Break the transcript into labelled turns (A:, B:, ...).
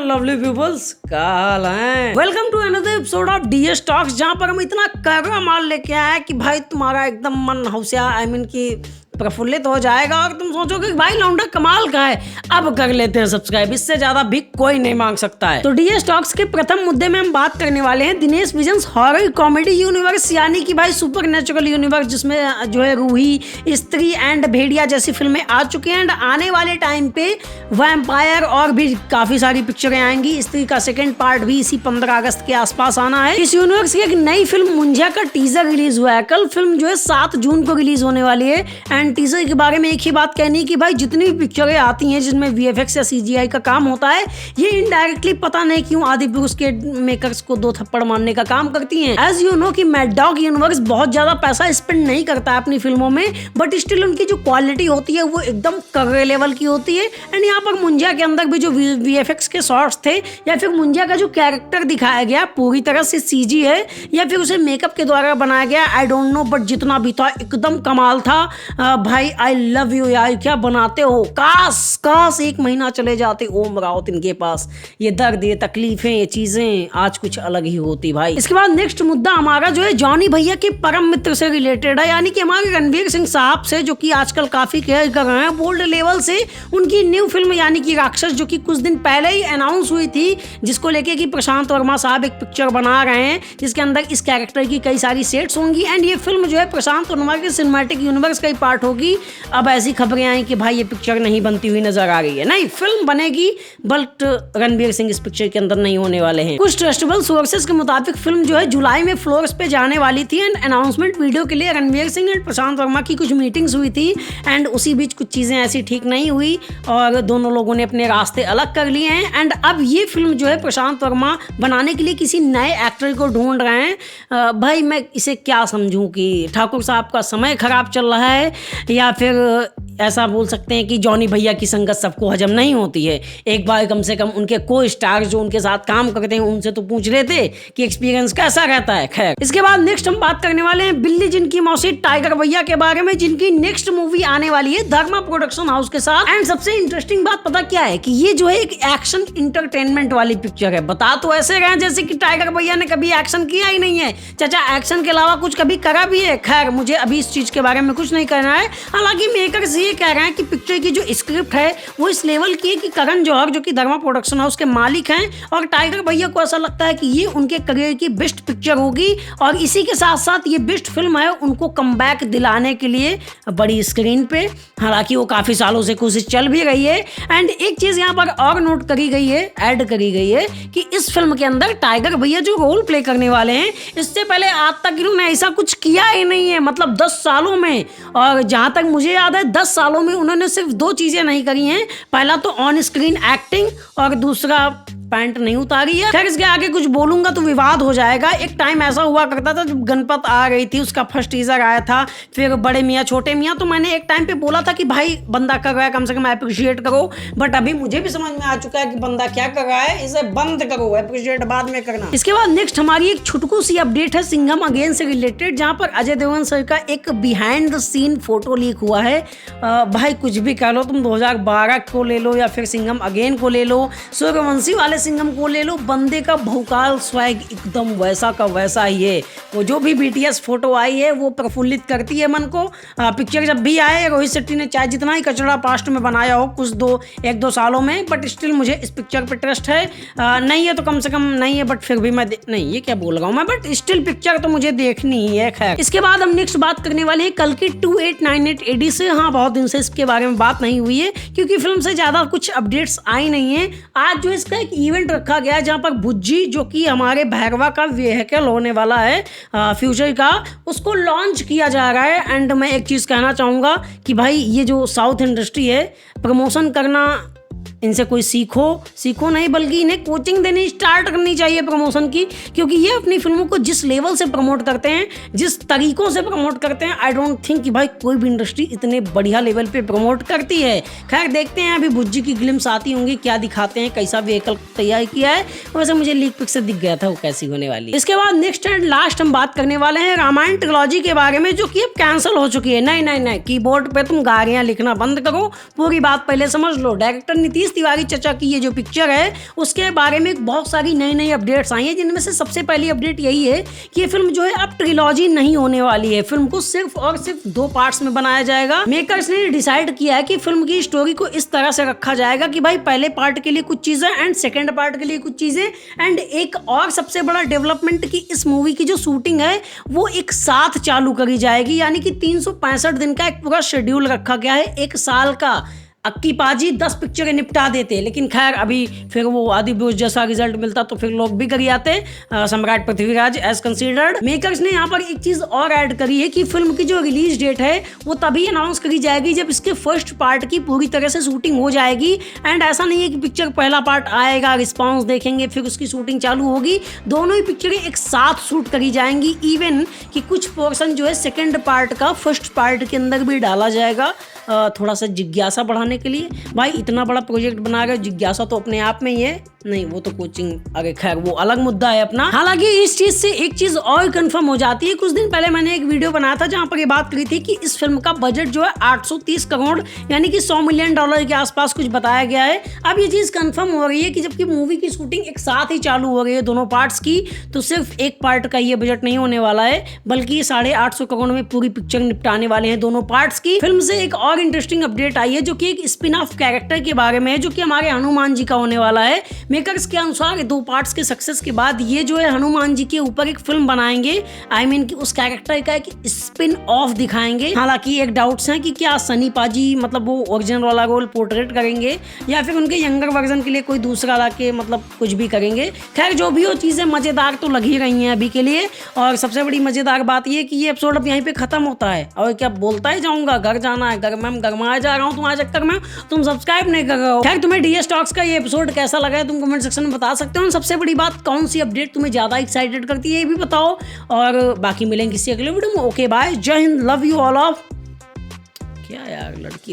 A: Lovely peoples, क्या हाल है? Welcome to another episode of DS talks, जहाँ पर हम इतना कड़वा माल लेके आए हैं कि भाई तुम्हारा एकदम मन हौसिया की प्रफुल्लित हो जाएगा और तुम सोचोगे कि भाई लौंडा कमाल का है, अब कर लेते हैं सब्सक्राइब, इससे ज्यादा भी कोई नहीं मांग सकता है। तो डीएस टॉक्स के प्रथम मुद्दे में हम बात करने वाले हैं Dinesh visions horror comedy universe, यानी कि भाई सुपर नेचुरल यूनिवर्स, जिसमें जो है रूही, स्त्री एंड भेड़िया जैसी फिल्में आ चुकी हैं एंड आने वाले टाइम पे वैम्पायर और भी काफी सारी पिक्चरें आएंगी। स्त्री का सेकेंड पार्ट भी इसी 15 अगस्त के आसपास आना है। इस यूनिवर्स की एक नई फिल्म मुंजिया का टीजर रिलीज हुआ है, कल फिल्म जो है 7 जून को रिलीज होने वाली है। एंड टीजर के बारे में एक ही बात कहनी कि भाई जितनी भी पिक्चरें आती हैं जिसमें वीएफएक्स या सीजीआई का काम होता है, ये इनडायरेक्टली पता नहीं क्यों आदि पुरुष के मेकर्स को 2 थप्पड़ मारने का काम करती हैं। एज यू नो कि मैड डॉग यूनिवर्स बहुत ज्यादा पैसा स्पेंड नहीं करता है अपनी फिल्मों में, बट स्टिल उनकी जो क्वालिटी होती है वो एकदम कर्रे लेवल की होती है। एंड यहाँ पर मुंजिया के अंदर भी जो वीएफएक्स के शॉट्स थे या फिर मुंजिया का जो कैरेक्टर दिखाया गया पूरी तरह से सीजी है या फिर उसे मेकअप के द्वारा बनाया गया, आई डोंट नो, बट जितना भी था एकदम कमाल था। भाई आई लव यू यार, क्या बनाते हो, काश 1 महीना चले जाते ओम रावत इनके पास। ये दर्द, ये तकलीफें, ये चीजें आज कुछ अलग ही होती भाई। इसके बाद नेक्स्ट मुद्दा हमारा जो है जॉनी भैया के परम मित्र से रिलेटेड है, यानी कि हमारे रणवीर सिंह साहब से, जो कि आजकल काफी केयर कर रहे हैं बोल्ड लेवल से। उनकी न्यू फिल्म यानी कि राक्षस, जो कि कुछ दिन पहले ही अनाउंस हुई थी, जिसको लेके कि प्रशांत वर्मा साहब एक पिक्चर बना रहे हैं जिसके अंदर इस कैरेक्टर की कई सारी सेट्स होंगी एंड ये फिल्म जो है प्रशांत वर्मा के सिनेमैटिक यूनिवर्स का ही पार्ट होगी। अब ऐसी खबरें आई कि भाई ये पिक्चर नहीं बनती हुई नजर आ रही है। नहीं, फिल्म बनेगी बट रणवीर सिंह इस पिक्चर के अंदर नहीं होने वाले हैं। कुछ ट्रस्टेबल सोर्सेस के मुताबिक फिल्म जो है जुलाई में फ्लोर्स पे जाने वाली थी एंड अनाउंसमेंट वीडियो के लिए रणवीर सिंह एंड प्रशांत वर्मा की कुछ मीटिंग्स हुई थी एंड उसी बीच कुछ चीजें ऐसी ठीक नहीं हुई और दोनों लोगों ने अपने रास्ते अलग कर लिए हैं एंड अब ये फिल्म जो है प्रशांत वर्मा बनाने के लिए किसी नए एक्टर को ढूंढ रहे हैं। भाई मैं इसे क्या समझूं कि ठाकुर साहब का समय खराब चल रहा है या फिर ऐसा बोल सकते हैं कि जॉनी भैया की संगत सबको हजम नहीं होती है। एक बार कम से कम उनके को स्टार जो उनके साथ काम करते हैं उनसे तो पूछ लेते कि एक्सपीरियंस कैसा रहता है। खैर, इसके बाद नेक्स्ट हम बात करने वाले हैं बिल्ली जिनकी मौसी टाइगर भैया के बारे में, जिनकी नेक्स्ट मूवी आने वाली है धर्मा प्रोडक्शन हाउस के साथ। एंड सबसे इंटरेस्टिंग बात पता क्या है कि ये जो है एक एक्शन इंटरटेनमेंट वाली पिक्चर है। बता तो ऐसे रहे जैसे कि टाइगर भैया ने कभी एक्शन किया ही नहीं है। चाचा एक्शन के अलावा कुछ कभी करा भी है? खैर, मुझे अभी इस चीज के बारे में कुछ नहीं कहना है। हालांकि मेकर्स ये कह रहे हैं कि पिक्चर की जो स्क्रिप्ट है वो इस लेवल की है कि करण जौहर, जो कि धर्मा प्रोडक्शन हाउस के मालिक हैं, और टाइगर भैया को ऐसा लगता है कि ये उनके करियर की बेस्ट पिक्चर होगी और इसी के साथ साथ ये बेस्ट फिल्म है उनको कमबैक दिलाने के लिए बड़ी स्क्रीन पे। हालांकि वो काफी सालों से कोशिश चल भी रही है। एंड एक चीज यहाँ पर और नोट करी गई है, ऐड करी गई है कि इस फिल्म के अंदर टाइगर भैया जो रोल प्ले करने वाले हैं, इससे पहले आज तक इन्होंने ऐसा कुछ किया ही नहीं है, मतलब 10 सालों में। और जहां तक मुझे याद है 10 सालों में उन्होंने सिर्फ 2 चीजें नहीं करी हैं, पहला तो ऑन स्क्रीन एक्टिंग और दूसरा पैंट नहीं उतारी है। खैर, इसके आगे कुछ बोलूंगा तो विवाद हो जाएगा। एक टाइम ऐसा हुआ करता था जब गणपत आ गई थी, उसका फर्स्ट टीजर आया था, फिर बड़े मियाँ छोटे मियाँ, तो मैंने एक टाइम पे बोला था कि भाई बंदा कर रहा है कम से कम अप्रिशिएट करो, बट अभी मुझे भी समझ में आ चुका है कि बंदा क्या कर रहा है, इसे बंद करो, अप्रिशिएट बाद में करना। इसके बाद नेक्स्ट हमारी एक छुटकू सी अपडेट है सिंघम अगेन से रिलेटेड, जहाँ पर अजय देवगन सर का एक behind the scene photo leak हुआ है। भाई कुछ भी कह लो, तुम 2012 को ले लो या फिर सिंघम अगेन को ले लो, सूर्यवंशी वाले सिंघम को ले लो, बंदे का भौकाल स्वैग एकदम वैसा का वैसा ही है। वो जो भी बीटीएस फोटो आई है वो प्रफुल्लित करती है मन को। पिक्चर जब भी आए, रोहित शेट्टी ने चाहे जितना ही कचड़ा पास्ट में बनाया हो कुछ 1-2 सालों में, बट स्टिल मुझे इस पिक्चर पे ट्रस्ट है। नहीं है तो कम से कम नहीं है, बट फिर भी मैं नहीं, ये क्या बोल रहा हूँ मैं, बट स्टिल पिक्चर तो मुझे देखनी ही है। खैर, इसके बाद हम नेक्स्ट बात करने वाले हैं कल की 2898 AD से। हाँ, बहुत दिन से इसके बारे में बात नहीं हुई है क्योंकि फिल्म से ज्यादा कुछ अपडेट्स आई नहीं है। आज जो इसका एक इवेंट रखा गया जहां पर बुज्जी, जो कि हमारे भैरवा का व्हीकल होने वाला है फ्यूचर का, उसको लॉन्च किया जा रहा है। एंड मैं एक चीज कहना चाहूंगा कि भाई ये जो साउथ इंडस्ट्री है, प्रमोशन करना इनसे कोई सीखो नहीं, बल्कि इन्हें कोचिंग देनी स्टार्ट करनी चाहिए प्रमोशन की, क्योंकि ये अपनी फिल्मों को जिस लेवल से प्रमोट करते हैं, जिस तरीकों से प्रमोट करते हैं, आई डोंट थिंक कि भाई कोई भी इंडस्ट्री इतने बढ़िया लेवल पे प्रमोट करती है। खैर, देखते हैं अभी बुज्जी की ग्लिम्स आती होंगी, क्या दिखाते हैं, कैसा व्हीकल तैयार किया है। वैसे मुझे लीक पिक से दिख गया था वो कैसी होने वाली। इसके बाद नेक्स्ट एंड लास्ट हम बात करने वाले हैं रामायण ट्रिलॉजी के बारे में, जो कि अब कैंसिल हो चुकी है। नहीं, कीबोर्ड पे तुम गालियां लिखना बंद करो, पूरी बात पहले समझ लो। डायरेक्टर नीतीश तिवारी चचा की ये जो पिक्चर है उसके बारे में बहुत सारी नई नई अपडेट्स आई हैं, जिनमें से सबसे पहली अपडेट यही है कि ये फिल्म जो है अब ट्रिलॉजी नहीं होने वाली है। फिल्म को सिर्फ और सिर्फ 2 पार्ट्स में बनाया जाएगा। मेकर्स ने डिसाइड किया है कि फिल्म की स्टोरी को इस तरह से रखा जाएगा कि भाई पहले पार्ट के लिए कुछ चीजें एंड सेकेंड पार्ट के लिए कुछ चीजें, एंड एक और सबसे बड़ा डेवलपमेंट की इस मूवी की जो शूटिंग है वो एक साथ चालू करी जाएगी, यानी कि 365 दिन का एक पूरा शेड्यूल रखा गया है, एक साल का। अक्की पाजी 10 पिक्चरें निपटा देते, लेकिन खैर अभी फिर वो आदि ब्रूस जैसा रिजल्ट मिलता तो फिर लोग भी करी आते। सम्राट पृथ्वीराज एज कंसीडर्ड। मेकर्स ने यहाँ पर एक चीज और ऐड करी है कि फिल्म की जो रिलीज डेट है वो तभी अनाउंस करी जाएगी जब इसके फर्स्ट पार्ट की पूरी तरह से शूटिंग हो जाएगी। एंड ऐसा नहीं है कि पिक्चर पहला पार्ट आएगा, रिस्पॉन्स देखेंगे, फिर उसकी शूटिंग चालू होगी। दोनों ही पिक्चरें एक साथ शूट करी जाएंगी। इवन कि कुछ पोर्शन जो है सेकेंड पार्ट का फर्स्ट पार्ट के अंदर भी डाला जाएगा, थोड़ा सा जिज्ञासा बढ़ाने के लिए। भाई इतना बड़ा प्रोजेक्ट बना रहे हो, जिज्ञासा तो अपने आप में ही है। नहीं वो तो कोचिंग, अरे खैर वो अलग मुद्दा है अपना। हालांकि इस चीज से एक चीज और कंफर्म हो जाती है। कुछ दिन पहले मैंने एक वीडियो बनाया था जहां पर ये बात करी थी कि इस फिल्म का बजट जो है 830 करोड़ यानी कि $100 मिलियन के आसपास कुछ बताया गया है। अब ये चीज कंफर्म हो रही है कि जबकि मूवी की शूटिंग एक साथ ही चालू हो रही है दोनों पार्ट्स की, तो सिर्फ एक पार्ट का ये बजट नहीं होने वाला है, बल्कि 850 करोड़ में पूरी पिक्चर निपटाने वाले हैं दोनों पार्ट्स की। फिल्म से एक और इंटरेस्टिंग अपडेट आई है जो कि एक स्पिन ऑफ कैरेक्टर के बारे में है, जो कि हमारे हनुमान जी का होने वाला है। मेकर्स के अनुसार 2 पार्ट्स के सक्सेस के बाद ये जो है हनुमान जी के ऊपर एक फिल्म बनाएंगे। आई मीन कि उस कैरेक्टर का एक स्पिन ऑफ दिखाएंगे। हालांकि एक डाउट्स हैं कि क्या सनी पाजी मतलब वो ओरिजिनल वाला रोल पोर्ट्रेट करेंगे या फिर उनके यंगर वर्जन के लिए कोई दूसरा लाके मतलब कुछ भी करेंगे। खैर जो भी हो, चीजें मजेदार तो लग ही रही हैं अभी के लिए। और सबसे बड़ी मजेदार बात ये कि ये एपिसोड अब यहीं पे खत्म होता है। और क्या बोलता ही जाऊंगा, घर जाना है, घर में गरमा जा रहा हूँ तुम्हारे चक्कर में, तुम सब्सक्राइब नहीं कर रहे हो। खैर तुम्हें डीएस टॉक्स का ये एपिसोड कैसा लगा है तुम कमेंट सेक्शन में बता सकते हो। सबसे बड़ी बात, कौन सी अपडेट तुम्हें ज्यादा एक्साइटेड करती है ये भी बताओ। और बाकी मिलेंगे किसी अगले वीडियो में। ओके बाय, जय Hind, love you all of. क्या यार लड़की